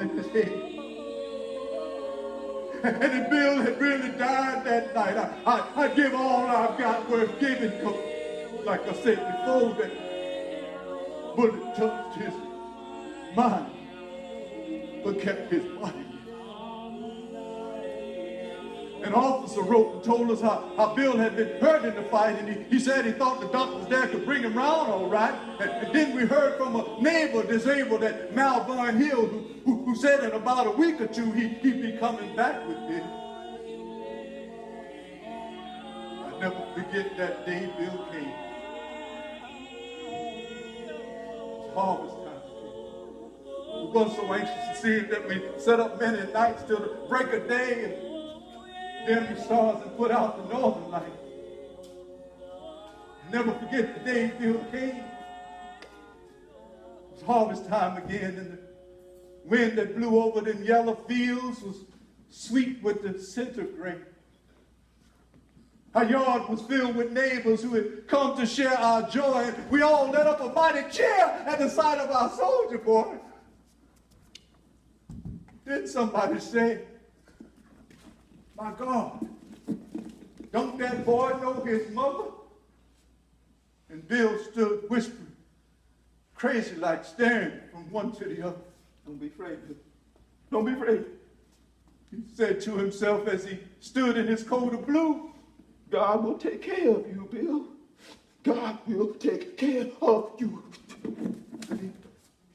in his head. And if Bill had really died that night, I'd give all I've got worth giving. Like I said before, that bullet touched his mind, but kept his body. An officer wrote and told us how Bill had been hurt in the fight, and he said he thought the doctors there could bring him round all right. And then we heard from a neighbor disabled at Malvern Hill who said in about a week or two he'd be coming back with Bill. I'll never forget that day Bill came. It was harvest time. We were so anxious to see him that we set up many nights till the break of day and dim the stars and put out the northern light. I'll never forget the day Bill came. It was harvest time again, and the wind that blew over them yellow fields was sweet with the scent of grain. Our yard was filled with neighbors who had come to share our joy, and we all let up a mighty cheer at the sight of our soldier boy. Then somebody said, "My God, don't that boy know his mother?" And Bill stood whispering, crazy like, staring from one to the other. "Don't be afraid, Bill. Don't be afraid." He said to himself as he stood in his coat of blue, "God will take care of you, Bill. God will take care of you."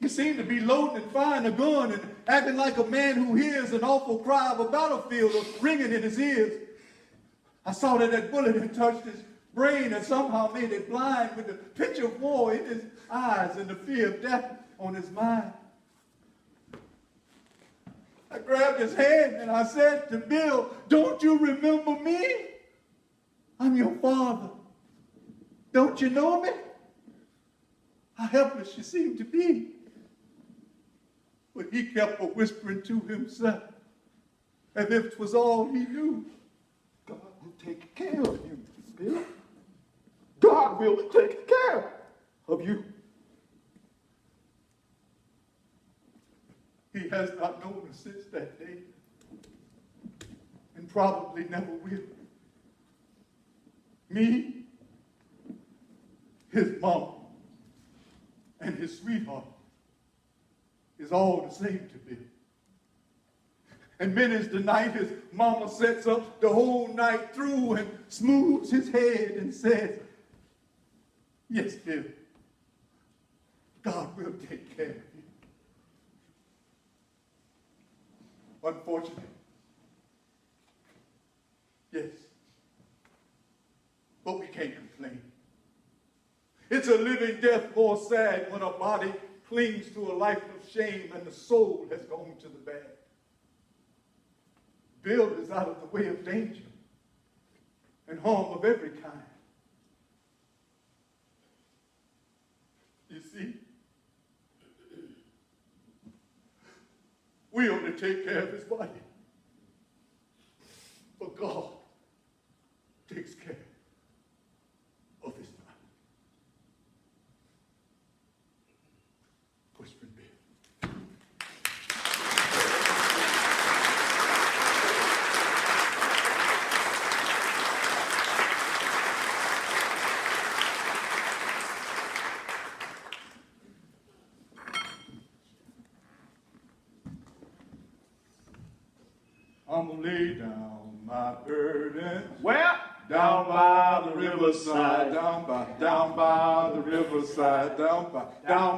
He seemed to be loading and firing a gun and acting like a man who hears an awful cry of a battlefield ringing in his ears. I saw that bullet had touched his brain and somehow made it blind, with the picture of war in his eyes and the fear of death on his mind. I grabbed his hand and I said to Bill, "Don't you remember me? I'm your father. Don't you know me?" How helpless you seemed to be. But he kept whispering to himself, as if it was all he knew. "God will take care of you, Bill. God will take care of you." He has not known us since that day, and probably never will. Me, his mom, and his sweetheart is all the same to Bill. And many's the night his mama sits up the whole night through and smooths his head and says, "Yes, Bill, God will take care of you." Unfortunately, yes, but we can't complain. It's a living death more sad when a body clings to a life of shame and the soul has gone to the bad. Bill is out of the way of danger and harm of every kind. You see, we only take care of his body, but God takes care of his mind. Whispering Bill. I'm gonna lay down my burdens. Where? Down by the riverside, down by the riverside, down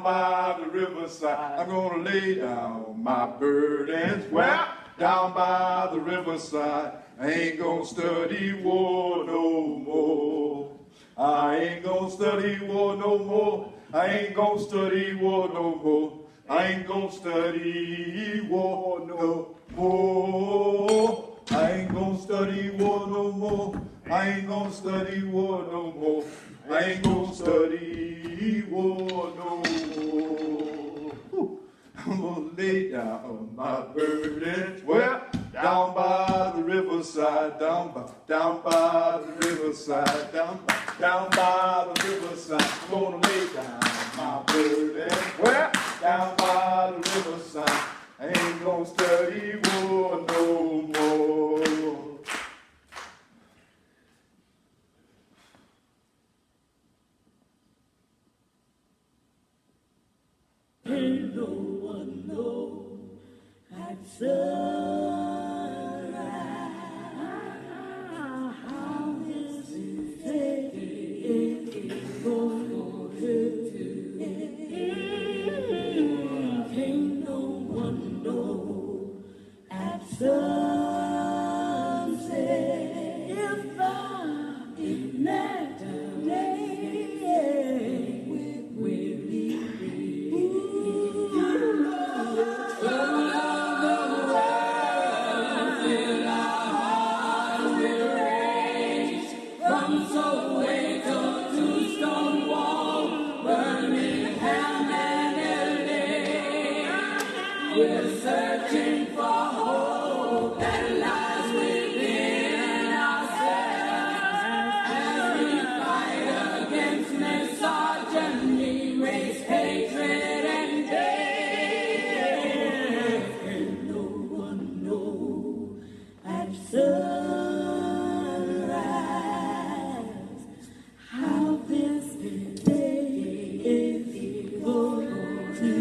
by the riverside. I'm gonna lay down my burdens. Where? Down by the riverside. I ain't gonna study war no more. I ain't gonna study war no more. I ain't gonna study war no more. I ain't gonna study war no more. I ain't gonna study war no more. I ain't gonna study war no more. I ain't gonna study war no more. I'm gonna lay down my burdens. Well, down by the riverside, down by the riverside, down by the riverside. I'm gonna lay down my burdens. Well, down by the riverside. I ain't gonna study war no more. Ain't no one know at sunrise how this day is going to end. Ain't no one know at sunset if that day will be. We're searching for hope that lies within ourselves as we fight against misogyny, race, hatred, and death. And no one knows at sunrise how this day is going to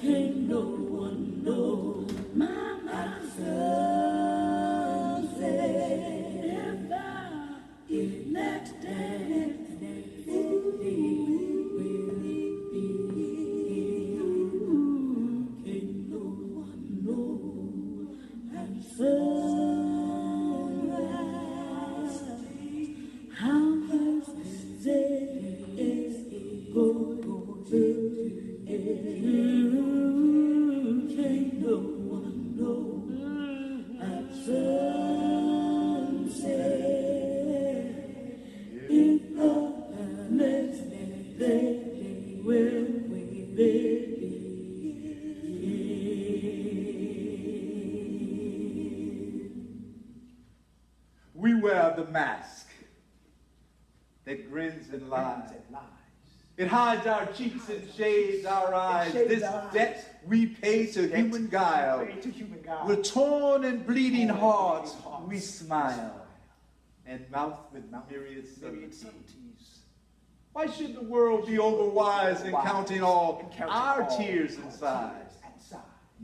can't no one know my sunset if next day will be. Can't no one know at sunrise how this day is going to end. Can't no one know at sunset if the next day will be. We wear the mask that grins and lies. It hides our cheeks and shades our eyes. This debt we pay to human guile. With torn and bleeding hearts we smile, and mouth with myriad subtleties. Why should the world be overwise in counting all our tears and sighs?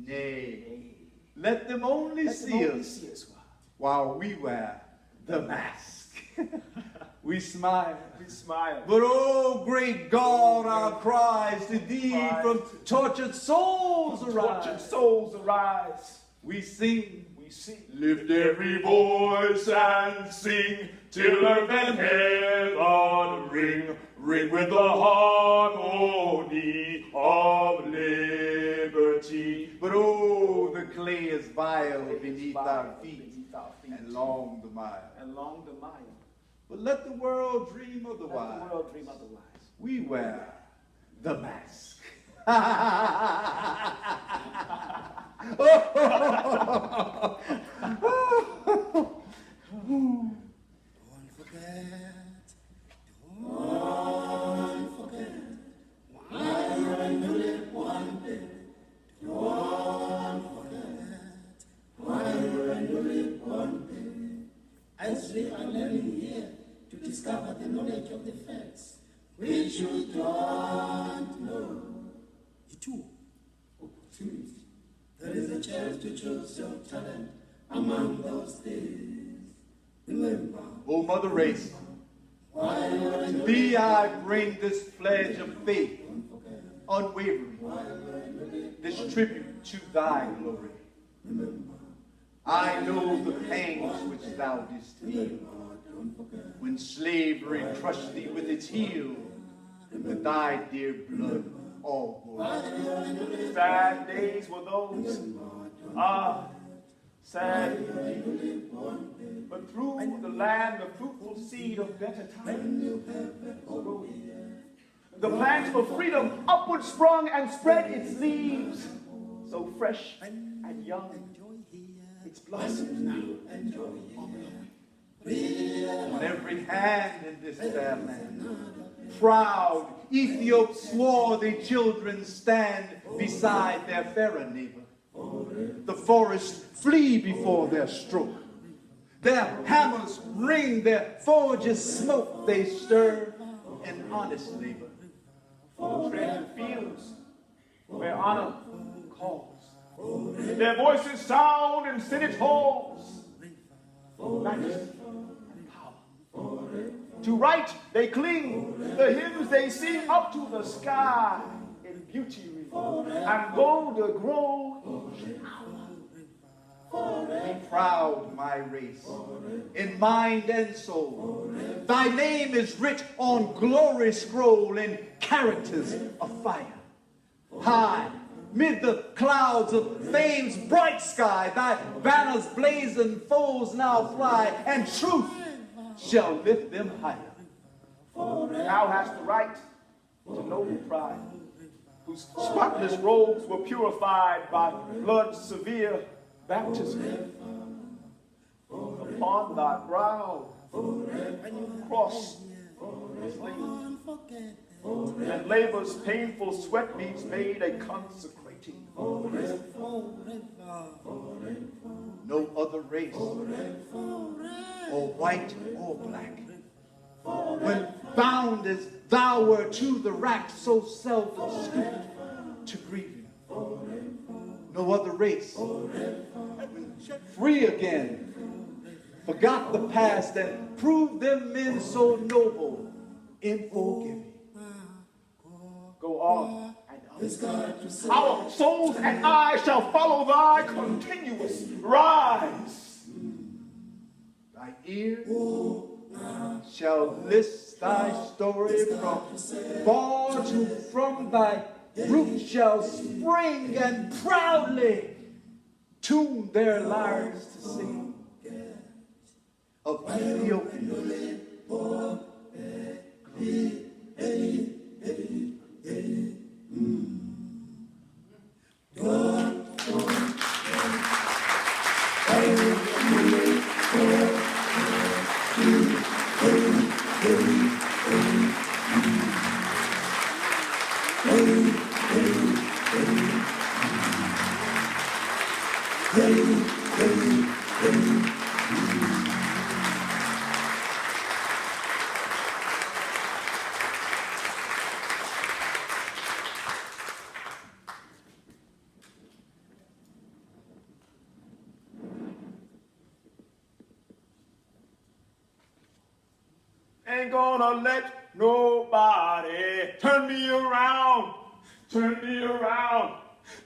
Nay, let them only see us while we wear the mask. We smile. But oh, great God, our cries to thee from tortured souls arise. We sing. Lift every voice and sing till earth and heaven ring with the harmony of liberty. But oh, the clay is vile beneath our feet, and long the mile. But let the world dream otherwise. We wear the mask. Don't forget, while you're in the lip one bit. Don't forget, while you're in the lip one bit. As we are learning here to discover the knowledge of the facts, which you don't know. Two opportunities. There is a chance to choose your talent among those things. Remember, O Mother Race, to thee I bring this pledge of faith, unwavering, this tribute to thy glory. I know the pangs which thou didst feel when slavery crushed thee with its heel, with thy dear blood all boiled. Sad days were those, sad. But through the land, the fruitful seed of better times grew. The plant for freedom upward sprung and spread its leaves, so fresh and young. Its blossoms now on every hand in this fair land. proud, Ethiop swarthy children stand beside their fairer neighbor. The forests flee before their stroke. Their hammers ring, their forges smoke, they stir in honest labor. Tread the fields where honor calls. Their voices sound in senate halls. Majesty and power. To right they cling, the hymns they sing up to the sky in beauty and gold grow in hour. Be proud, my race, in mind and soul. Thy name is writ on glory scroll in characters of fire. High, mid the clouds of fame's bright sky, thy banners blazon foes now fly, and truth shall lift them higher. Thou hast the right to noble pride, whose spotless robes were purified by blood's severe baptism. Upon thy brow, cross is laid, and labor's painful sweat beads made a consecrating. No other race, or white or black, when bound as thou wert to the rack, so self-stooped to grieving. No other race, when free again, forgot the past and proved them men so noble in forgiving. Go on and on. Our souls and I shall follow thy continuous rise. Thy ear shall list thy story from far to from thy root shall spring and proudly tune their lyres to sing of Ethiopia. Ain't gonna let nobody turn me around, turn me around,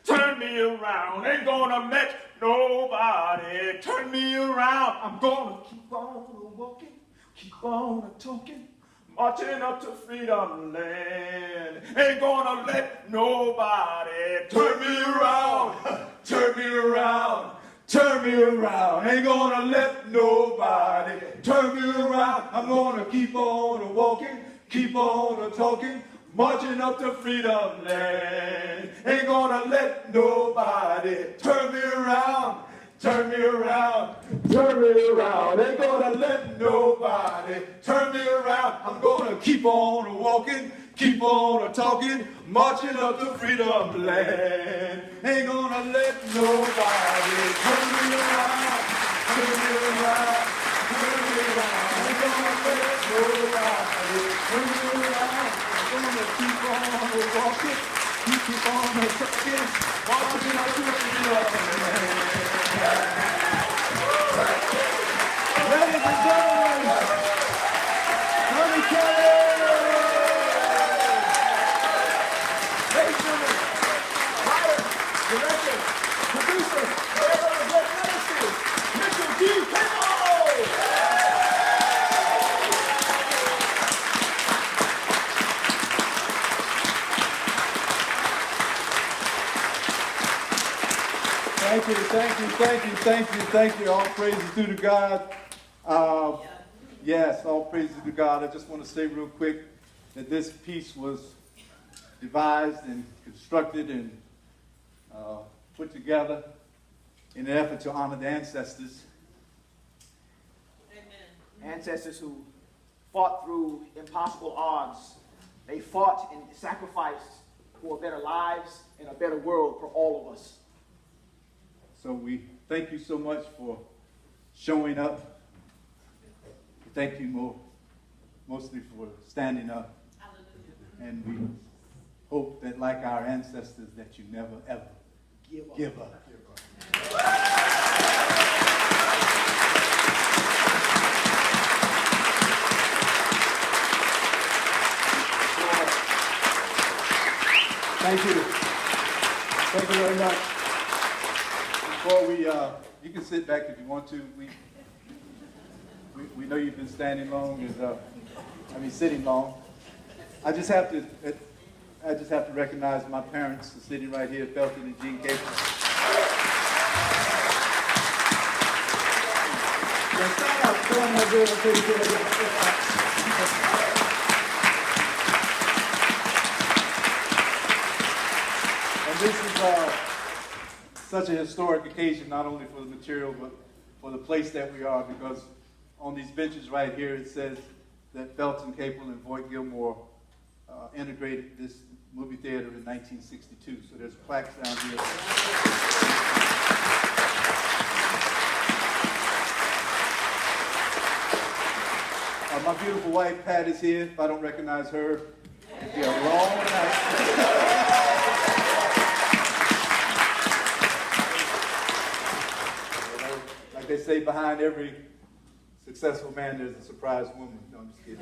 turn me around. Ain't gonna let nobody turn me around. I'm gonna keep on walking, keep on talking, marching up to freedom land. Ain't gonna let nobody turn me around, turn me around. Turn me around, ain't gonna let nobody turn me around. I'm gonna keep on walking, keep on talking, marching up to freedom land. Ain't gonna let nobody turn me around, turn me around, turn me around. Ain't gonna let nobody turn me around. I'm gonna keep on walking, keep on talking, marching up to freedom land. Ain't gonna let nobody turn me around, turn me around, turn me around. Ain't gonna let nobody turn me around. I'm gonna keep on walking, keep on talking, marching up to freedom land. Ladies and gentlemen, Tony Kelly! Director, producer, Mayor of the Great Ministry, Mr. D. Kimball! Thank you, thank you, thank you, thank you, thank you. All praises due to God. Yes, all praises to God. I just want to say real quick that this piece was devised and constructed and put together in an effort to honor the ancestors. Amen. Ancestors who fought through impossible odds They fought and sacrificed for better lives and a better world for all of us. So we thank you so much for showing up. Thank you mostly for standing up. And we hope that, like our ancestors, that you never, ever give up. Thank you. Thank you very much. Before you can sit back if you want to. We know you've been standing long, sitting long. I just have to recognize my parents sitting right here, Felton and Jean Capel. And this is such a historic occasion, not only for the material, but for the place that we are, because on these benches right here, it says that Felton Capel and Voight Gilmore integrated this movie theater in 1962. So there's plaques down here. My beautiful wife, Pat, is here. If I don't recognize her, it'll be a long night. Like they say, behind every successful man, there's a surprise woman. No, I'm just kidding.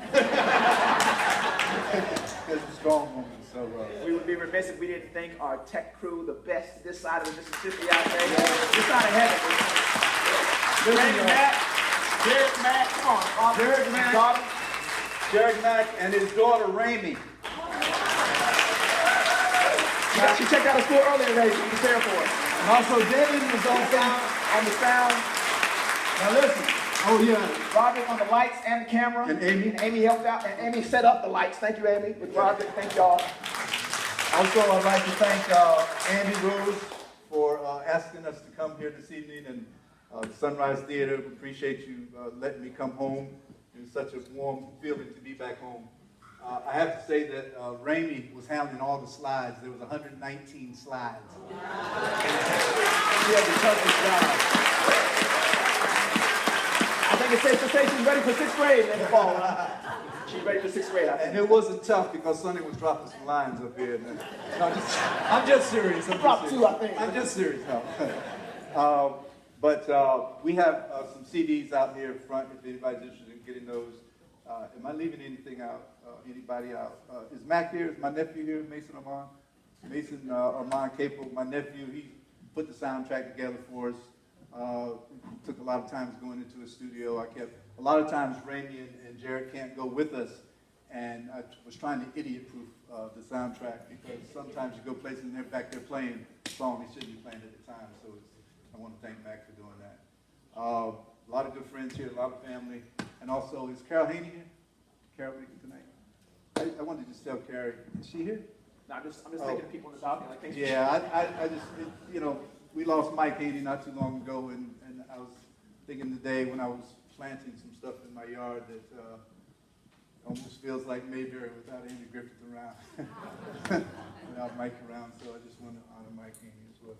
There's a strong woman. So we would be remiss if we didn't thank our tech crew, the best this side of the Mississippi out there. This side of heaven. Jared Mack, come on, Father. Jared Mack and his daughter, Ramey. She checked out of school earlier today. She was there for us. And also, David was on the sound. Now listen. Oh, yeah. Robert on the lights and the camera. And Amy. And Amy helped out. And Amy set up the lights. Thank you, Amy. With Robert. Thank y'all. Also, I'd like to thank Andy Rose for asking us to come here this evening, and the Sunrise Theater. We appreciate you letting me come home. It was such a warm feeling to be back home. I have to say that Ramey was handling all the slides. There was 119 slides. Wow. She had the toughest job. I think it's safe to say she's ready for 6th grade in the fall. She's ready for 6th grade. And it wasn't tough because Sonny was dropping some lines up here. No, I'm just serious. Dropped 2, I think. I'm just serious. No. But we have some CDs out here front if anybody's interested in getting those. Am I leaving anything out? Anybody out? Is Mac here? Is my nephew here? Mason Armand? Mason Armand Capel, my nephew. He put the soundtrack together for us. It took a lot of times going into a studio. A lot of times Ramey and Jared can't go with us, and I was trying to idiot-proof the soundtrack, because sometimes you go places and they're back there playing a song they shouldn't be playing at the time. So I want to thank Mac for doing that. A lot of good friends here, a lot of family, and also is Carol Haney here? Carol making tonight? I wanted to just tell Carrie, is she here? No, I'm just thinking of people in the balcony. Like, thanks. Yeah, I just, we lost Mike Haney not too long ago, and I was thinking today when I was planting some stuff in my yard that almost feels like Mayberry without Andy Griffith around, without Mike around. So I just want to honor Mike Haney as well.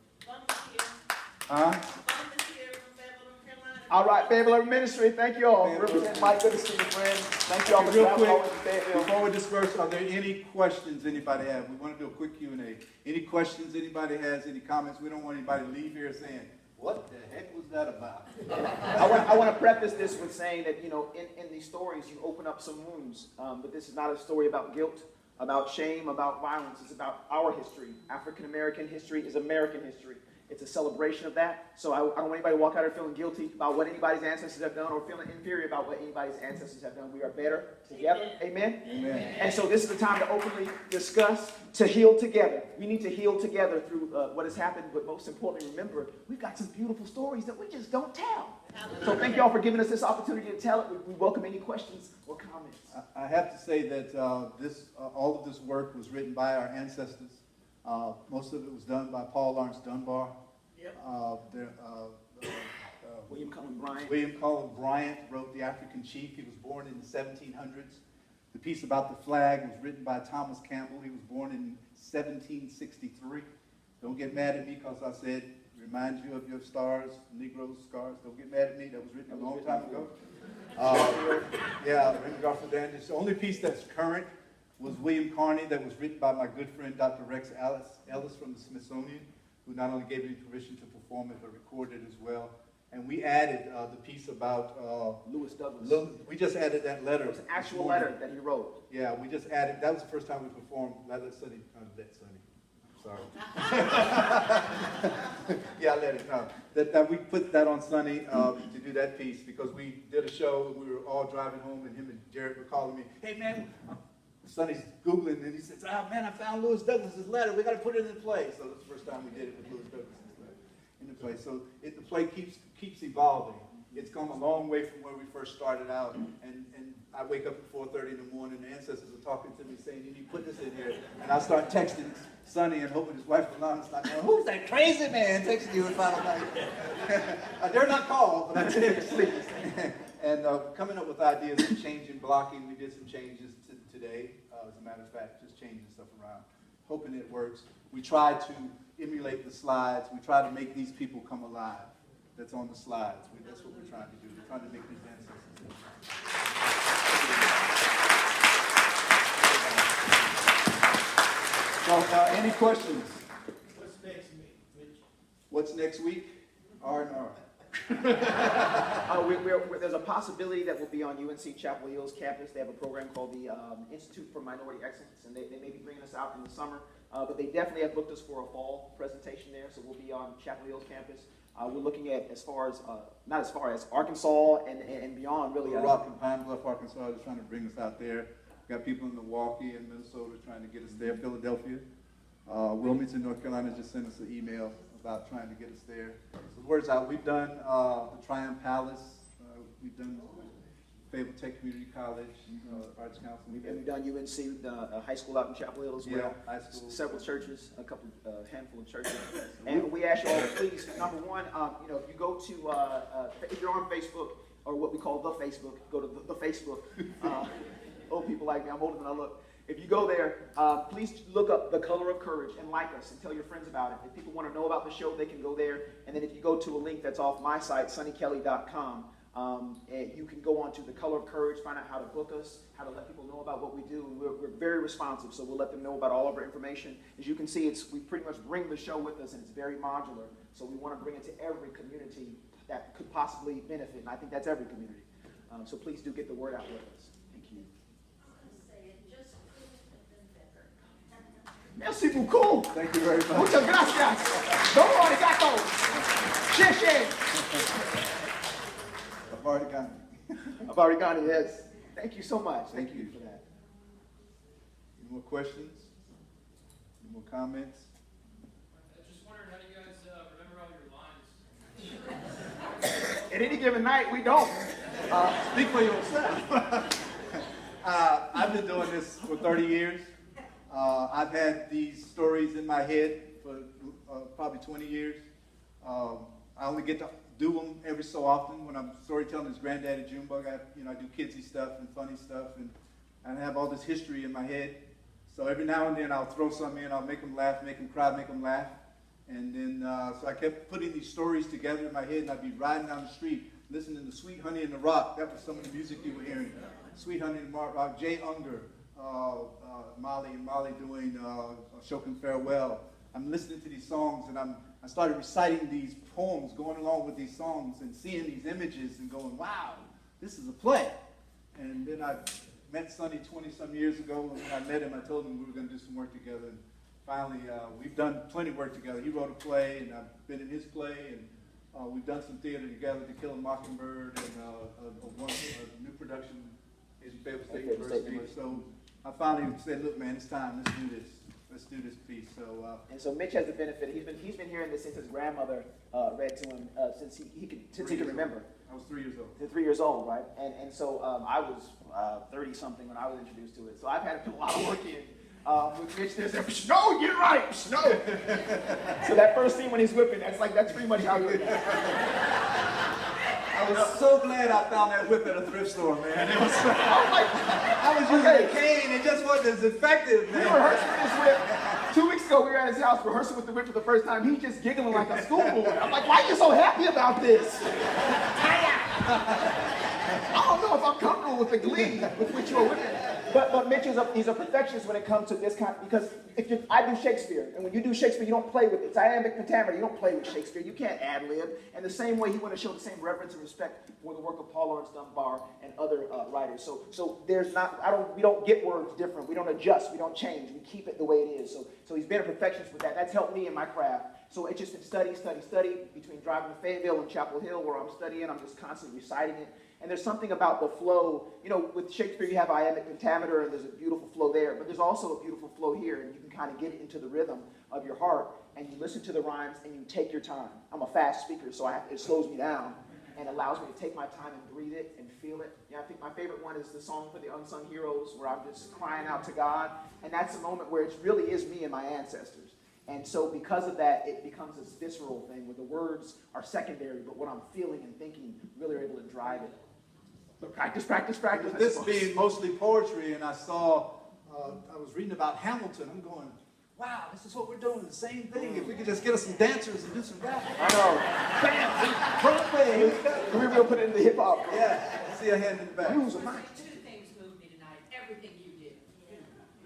All right, Fayetteville Ministry, thank you all. Represent Mike, good to see you, friend. Thank you all for traveling over to Fayetteville. Before we disperse, are there any questions anybody have? We want to do a quick Q&A. Any questions anybody has, any comments? We don't want anybody to leave here saying, what the heck was that about? I want to preface this with saying that, in these stories, you open up some wounds. But this is not a story about guilt, about shame, about violence. It's about our history. African-American history is American history. It's a celebration of that. So I don't want anybody to walk out here feeling guilty about what anybody's ancestors have done, or feeling inferior about what anybody's ancestors have done. We are better together. Amen? Amen. And so this is the time to openly discuss, to heal together. We need to heal together through what has happened, but most importantly, remember, we've got some beautiful stories that we just don't tell. So thank y'all for giving us this opportunity to tell it. We welcome any questions or comments. I have to say that all of this work was written by our ancestors. Most of it was done by Paul Lawrence Dunbar. Yep. William Cullen Bryant. William Cullen Bryant wrote The African Chief. He was born in the 1700s. The piece about the flag was written by Thomas Campbell. He was born in 1763. Don't get mad at me because I said, remind you of your stars, Negroes, scars. Don't get mad at me. That was written a long time ago. Yeah, Raymond Garfield Dandridge. The only piece that's current was William Carney, that was written by my good friend Dr. Rex Ellis from the Smithsonian, who not only gave me permission to perform it, but recorded it as well. And we added the piece about Lewis Douglas. We just added that letter. It was an actual letter that he wrote. Yeah, we just added. That was the first time we performed. Let Sonny. Sorry. Yeah, let it know. That we put that on Sonny to do that piece because we did a show and we were all driving home and him and Jared were calling me, hey man, Sonny's Googling and he says, oh man, I found Lewis Douglas's letter. We got to put it in play. So that's the first time we did it with Lewis Douglas's letter in the play. So the play keeps evolving. It's come a long way from where we first started out. And I wake up at 4:30 in the morning, the ancestors are talking to me saying, you need to put this in here. And I start texting Sonny and hoping his wife Alana's not going, who's that crazy man texting you at final night? I dare not call, but I text sleep. And coming up with ideas of changing blocking, we did some changes today, as a matter of fact, just changing stuff around, hoping it works. We try to emulate the slides. We try to make these people come alive. That's on the slides. That's what we're trying to do. We're trying to make these ancestors. So, any questions? What's next week, Mitch? What's next week? R&R. There's a possibility that we'll be on UNC Chapel Hill's campus. They have a program called the Institute for Minority Excellence, and they may be bringing us out in the summer. But they definitely have booked us for a fall presentation there, so we'll be on Chapel Hill's campus. We're looking at not as far as Arkansas and beyond, really. Little Rock and Pine Bluff, Arkansas is trying to bring us out there. We've got people in Milwaukee and Minnesota trying to get us there. Philadelphia. Wilmington, North Carolina just sent us an email about trying to get us there. So the word's out. We've done the Triumph Palace. We've done Fayetteville Tech Community College, Arts Council. We've done UNC, we've done a high school out in Chapel Hill as well. Yeah, high school. Several churches, handful of churches. And we ask you all, please, number one, if you go to, if you're on Facebook, or what we call the Facebook, go to the Facebook. Old people like me, I'm older than I look. If you go there, please look up The Color of Courage and like us and tell your friends about it. If people want to know about the show, they can go there. And then if you go to a link that's off my site, sonnykelly.com, you can go on to The Color of Courage, find out how to book us, how to let people know about what we do. And we're very responsive, so we'll let them know about all of our information. As you can see, we pretty much bring the show with us, and it's very modular. So we want to bring it to every community that could possibly benefit, and I think that's every community. So please do get the word out with us. Thank you. Merci beaucoup. Thank you very much. Muchas gracias. Domo arigato. Sheshe. I've already gone, yes. Thank you so much. Thank you for that. Any more questions? Any more comments? I was just wondering, how do you guys remember all your lines? At any given night, we don't. Speak for yourself. I've been doing this for 30 years. I've had these stories in my head for probably 20 years. I only get to do them every so often when I'm storytelling as Granddaddy Junebug. I do kidsy stuff and funny stuff, and I have all this history in my head. So every now and then I'll throw something in, I'll make them laugh, make them cry, make them laugh. And then, so I kept putting these stories together in my head, and I'd be riding down the street, listening to Sweet Honey in the Rock. That was some of the music you were hearing. Sweet Honey in the Rock, Jay Unger, Molly doing Shokin Farewell. I'm listening to these songs, and I started reciting these poems, going along with these songs, and seeing these images, and going, wow, this is a play. And then I met Sonny 20-some years ago, and when I met him, I told him we were going to do some work together. And finally, we've done plenty of work together. He wrote a play, and I've been in his play, and we've done some theater together, To Kill a Mockingbird, and a new production in Fayetteville State University. So I finally said, look, man, it's time. Let's do this. Let's do this piece. So Mitch has the benefit. He's been hearing this since his grandmother read to him since he can remember. I was 3 years old. 3 years old, right? And so I was 30-something when I was introduced to it. So I've had to put a lot of work in. With Mitch, there's snow, get right, snow. So that first scene when he's whipping, that's pretty much how you're. I was so glad I found that whip at a thrift store, man. It was, I was using Okay. a cane. It just wasn't as effective, We man. rehearsed with this whip. 2 weeks ago, we were at his house rehearsing with the whip for the first time. He's just giggling like a schoolboy. I'm like, why are you so happy about this? I don't know if I'm comfortable with the glee with which you are whipping. But Mitch he's a perfectionist when it comes to this kind, because I do Shakespeare, and when you do Shakespeare, you don't play with it. It's iambic pentameter, you don't play with Shakespeare, you can't ad-lib. And the same way, he want to show the same reverence and respect for the work of Paul Laurence Dunbar and other writers. So there's not, we don't get words different, we don't adjust, we don't change, we keep it the way it is. So he's been a perfectionist with that. That's helped me in my craft. So it's just been study between driving to Fayetteville and Chapel Hill, where I'm studying. I'm just constantly reciting it. And there's something about the flow. You know, with Shakespeare, you have iambic pentameter, and there's a beautiful flow there. But there's also a beautiful flow here, and you can kind of get into the rhythm of your heart, and you listen to the rhymes, and you take your time. I'm a fast speaker, so it slows me down and allows me to take my time and breathe it and feel it. Yeah, I think my favorite one is the song for the unsung heroes, where I'm just crying out to God. And that's a moment where it really is me and my ancestors. And so because of that, it becomes this visceral thing where the words are secondary, but what I'm feeling and thinking really are able to drive it. So practice. With this being mostly poetry, and I was reading about Hamilton, I'm going, wow, this is what we're doing, the same thing. If we could just get us some dancers and do some rap. I know. Bam! Broadway. We'll put it in the hip hop. Yeah, I see a hand in the back. Use a mic. Two things moved me tonight. Everything you did.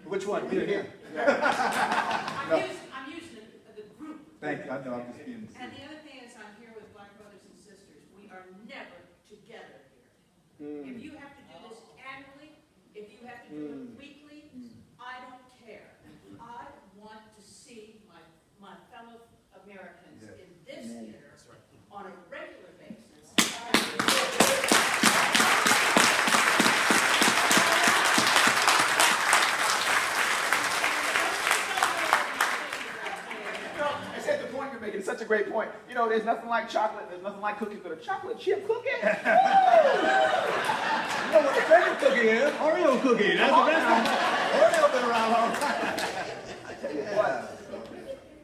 Which one? Me again? I'm using the group. Thank you. I know I'm just being. And the other thing is, I'm here with black brothers and sisters. We are never together here. If you have to do this annually, if you have to do it weekly, I don't care. I want to see my fellow Americans in this theater on a regular basis. I said the point you're making. It's such a great point. You know, there's nothing like chocolate. There's nothing like cookies, but a chocolate chip cookie. You know what the favorite cookie is? Oreo cookie. That's the best one. Oreo been around long time. I tell you what.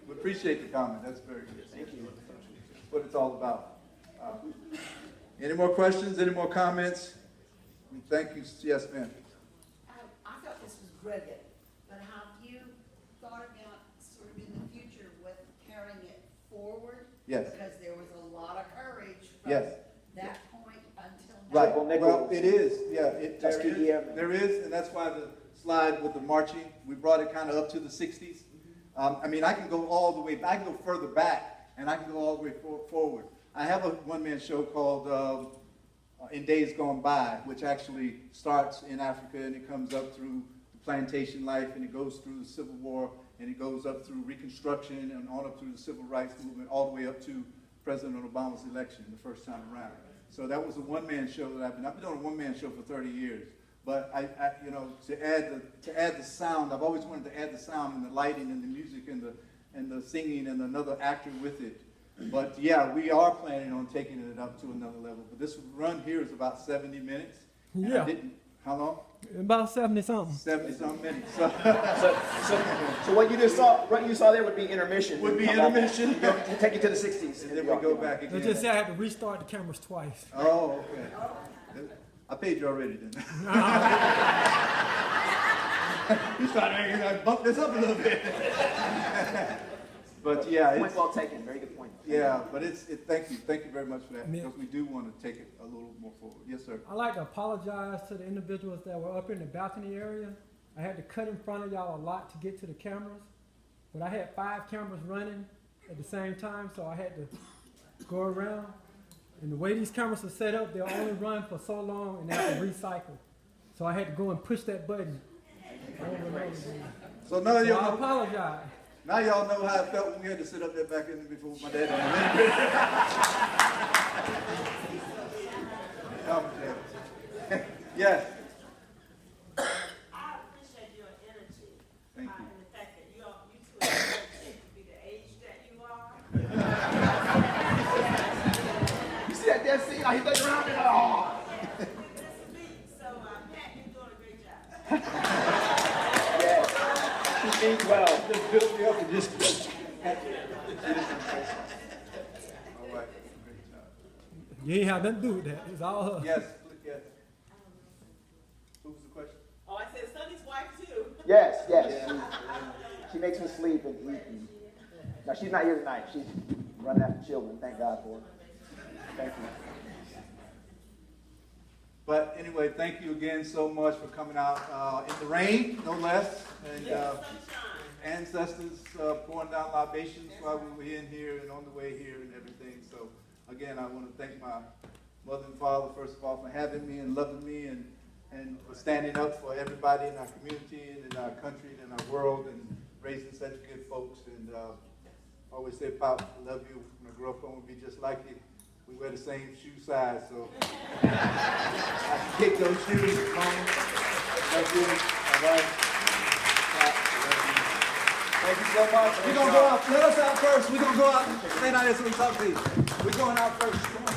We appreciate the comment. That's very good. Thank you. That's what it's all about. Any more questions? Any more comments? Thank you. Yes, ma'am. I thought this was brilliant, but have you thought about sort of in the future with carrying it forward? Yes. Because there was a lot of courage from Yes. that point until now. Right. Triple Well, nickels. it is. Yeah, Tuskegee. there is, and that's why the slide with the marching, we brought it kind of up to the 60s. I mean, I can go all the way back. I can go further back, and I can go all the way forward. I have a one-man show called In Days Gone By, which actually starts in Africa, and it comes up through the plantation life, and it goes through the Civil War, and it goes up through Reconstruction, and on up through the Civil Rights Movement, all the way up to President Obama's election the first time around. So that was a one-man show that I've been doing a one-man show for 30 years. But I you know, to add the sound, I've always wanted to add the sound and the lighting and the music and the singing and another actor with it. But yeah, we are planning on taking it up to another level. But this run here is about 70 minutes. And Yeah. How long? About 70-something. 70-some minutes. So what you saw there would be intermission. Would be Come back, intermission. Take it to the 60s. And then we go back They again. just say I had to restart the cameras twice. Oh, okay. I paid you already, didn't I? You started making I bump this up a little bit. But yeah, Point it's, well taken. Very good point. yeah, but thank you very much for that, Yeah. because we do want to take it a little more forward. Yes, sir. I'd like to apologize to the individuals that were up in the balcony area. I had to cut in front of y'all a lot to get to the cameras, but I had 5 cameras running at the same time, so I had to go around. And the way these cameras are set up, they'll only run for so long and they have to recycle. So I had to go and push that button over and over again. So now So I y'all know, apologize. now y'all know how it felt when we had to sit up there back in before my dad. Yes. I appreciate your energy. Thank you. And the fact that you two are to be the age that you are. You see that dead scene? He looked around and oh. So, Pat, you're doing a great job. Yes. He means well. Just built me up and just. All right. Great job. You ain't have nothing to do with that. It's all her. Yes, yes. What was the question? Oh, I said Sonny's wife too. Yes, yes. She makes me sleep and eat. And, no, she's not here tonight. She's running after children. Thank God for her. Thank you. But anyway, thank you again so much for coming out in the rain, no less. And ancestors pouring down libations while we were in here and on the way here and everything. So again, I want to thank my mother and father, first of all, for having me and loving me and for standing up for everybody in our community and in our country and in our world and raising such good folks. And I always say, Pop, I love you. My girlfriend would be just like you. We wear the same shoe size, so I can kick those shoes, Mama. Love you. All right. Thank you so much. We're going to go out. Let us out first. We're going to go out. Stay down there so we talk to you. We're going out first. Come on.